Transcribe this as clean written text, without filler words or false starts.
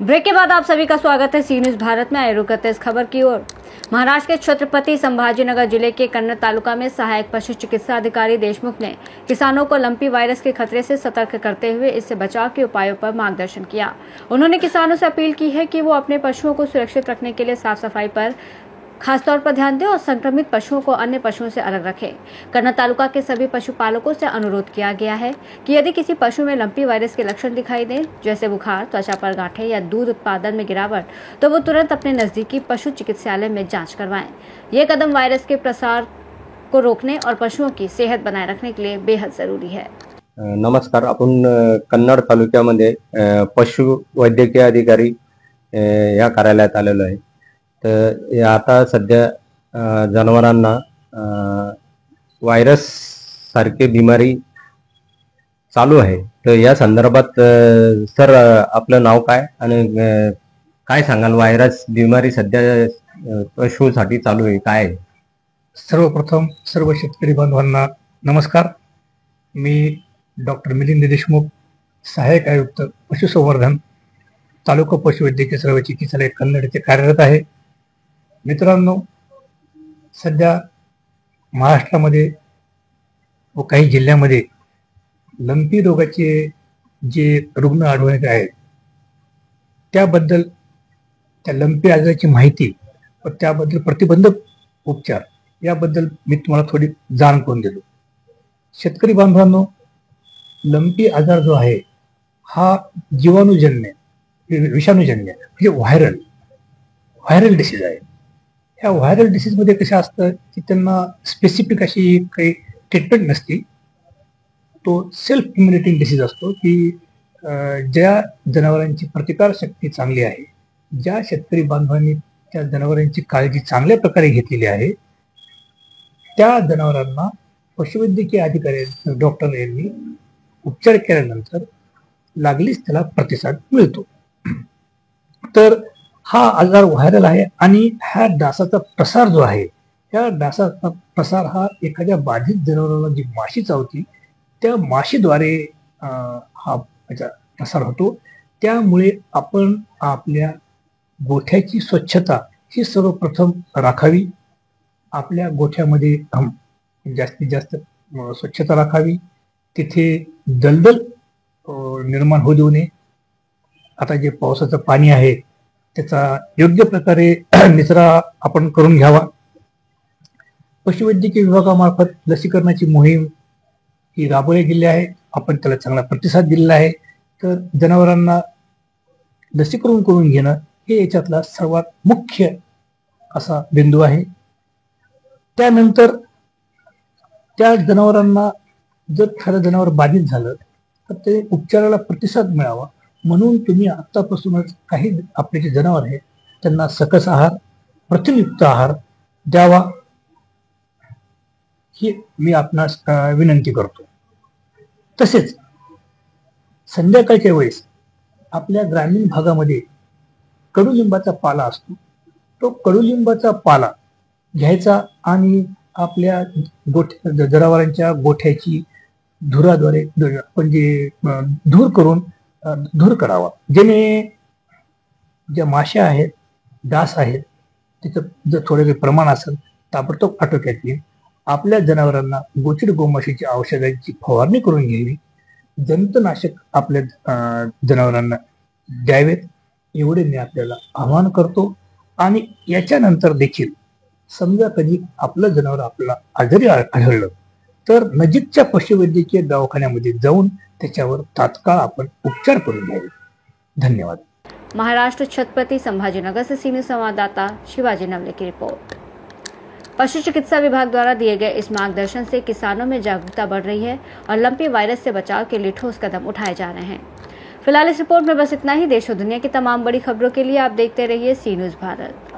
Break के बाद आप सभी का स्वागत है सी न्यूज भारत में। आए रुक करते इस खबर की ओर। महाराष्ट्र के छत्रपति संभाजीनगर जिले के कन्नड़ तालुका में सहायक पशु चिकित्सा अधिकारी देशमुख ने किसानों को लंपी वायरस के खतरे से सतर्क करते हुए इससे बचाव के उपायों पर मार्गदर्शन किया। उन्होंने किसानों से अपील की है कि वो अपने पशुओं को सुरक्षित रखने के लिए साफ सफाई पर खासतौर पर ध्यान दें और संक्रमित पशुओं को अन्य पशुओं से अलग रखें। कन्नड़ तालुका के सभी पशुपालकों से अनुरोध किया गया है कि यदि किसी पशु में लंपी वायरस के लक्षण दिखाई दें, जैसे बुखार, त्वचा पर गांठें या दूध उत्पादन में गिरावट, तो वो तुरंत अपने नजदीकी पशु चिकित्सालय में जांच करवाएं। ये कदम वायरस के प्रसार को रोकने और पशुओं की सेहत बनाए रखने के लिए बेहद जरूरी है। नमस्कार, आपण कन्नड तालुक्यामध्ये पशु वैद्यकीय अधिकारी या कार्यालयात आलेलो आहे। तर आता सध्या जनावरांना व्हायरस सारखे बिमारी चालू आहे। तर या संदर्भात सर आपलं नाव काय आणि काय सांगाल? व्हायरस बिमारी सध्या पशुसाठी चालू आहे, काय आहे? सर्वप्रथम सर्व शेतकरी बांधवांना नमस्कार। मी डॉक्टर मिलिंद देशमुख, सहाय्यक आयुक्त पशुसंवर्धन, तालुका पशुवैद्यकीय सर्व चिकित्सालय कन्नड येथे कार्यरत आहे। मित्रांनो, सध्या महाराष्ट्रामध्ये व काही जिल्ह्यामध्ये लंपी रोगाचे जे रुग्ण आढळून आहेत त्याबद्दल, त्या लंपी आजाराची माहिती व त्याबद्दल प्रतिबंधक उपचार याबद्दल मी तुम्हाला थोडी जाण करून देतो। शेतकरी बांधवांनो, लंपी आजार जो आहे हा जीवाणूजन्य, विषाणूजन्य म्हणजे व्हायरल डिसीज आहे। ह्या व्हायरल डिसीज मध्ये कसं असतं की त्यांना स्पेसिफिक अशी काही ट्रीटमेंट नसते। तो सेल्फ इम्युनिटिंग डिसीज असतो की ज्या जनावरांची प्रतिकारशक्ती चांगली आहे, ज्या शेतकरी बांधवांनी त्या जनावरांची काळजी चांगल्या प्रकारे घेतलेली आहे, त्या जनावरांना पशुवैद्यकीय अधिकारी डॉक्टर यांनी उपचार केल्यानंतर लागलीच त्याला प्रतिसाद मिळतो। तर हा आजार व्हायरल आहे आणि ह्या डासाचा प्रसार जो आहे, त्या डासाचा प्रसार हा एखाद्या बाधित जनावराला जी माशी चावती त्या माशीद्वारे हा प्रसार होतो। त्यामुळे आपण आपल्या गोठ्याची स्वच्छता ही सर्वप्रथम राखावी। आपल्या गोठ्यामध्ये जास्तीत जास्त स्वच्छता राखावी, तिथे दलदल निर्माण होऊ देऊ नये। आता जे पावसाचं पाणी आहे त्याचा योग्य प्रकारे निचरा आपण करून घ्यावा। पशुवैद्यकीय विभागामार्फत लसीकरणाची मोहीम ही राबवली गेली आहे, आपण त्याला चांगला प्रतिसाद दिलेला आहे। तर जनावरांना लसीकरण करून घेणं हे याच्यातला सर्वात मुख्य असा बिंदू आहे। त्यानंतर त्या जनावरांना जर एखादं जनावर बाधित झालं तर ते उपचाराला प्रतिसाद मिळावा म्हणून तुम्ही आतापासूनच काही आपले जे जनावर आहेत त्यांना सकस आहार, प्रथिनयुक्त आहार द्यावा, ही मी आपणास विनंती करतो। तसेच संध्याकाळच्या वेळेस आपल्या ग्रामीण भागामध्ये कडुलिंबाचा पाला असतो, तो कडुलिंबाचा पाला घ्यायचा आणि आपल्या जनावरांच्या गोठ्याची धुराद्वारे म्हणजे धूर करावा, जेणे ज्या माश्या आहेत, डास आहेत, त्याचं जर थोडे काही प्रमाण असेल ताबडतोब आटोक्यात येईल। आपल्या जनावरांना गोचिड गोमाशीची औषधांची फवारणी करून घ्यावी, जंतुनाशक आपल्या जनावरांना द्यावेत, एवढे मी आपल्याला आवाहन करतो। आणि याच्यानंतर देखील समजा कधी आपलं जनावर आपल्याला आजारी आढळलं तर नजीकच्या पशुवैद्यकीय दवाखान्यामध्ये जाऊन त्याच्यावर तात्काळ आपण उपचार करून घ्यावे। धन्यवाद। महाराष्ट्र छत्रपति संभाजीनगर से सीनियर संवाददाता शिवाजी नवले की रिपोर्ट। पशु चिकित्सा विभाग द्वारा दिए गए इस मार्गदर्शन से किसानों में जागरूकता बढ़ रही है और लंपी वायरस से बचाव के लिए ठोस कदम उठाए जा रहे हैं। फिलहाल इस रिपोर्ट में बस इतना ही। देश और दुनिया की तमाम बड़ी खबरों के लिए आप देखते रहिए सी न्यूज भारत।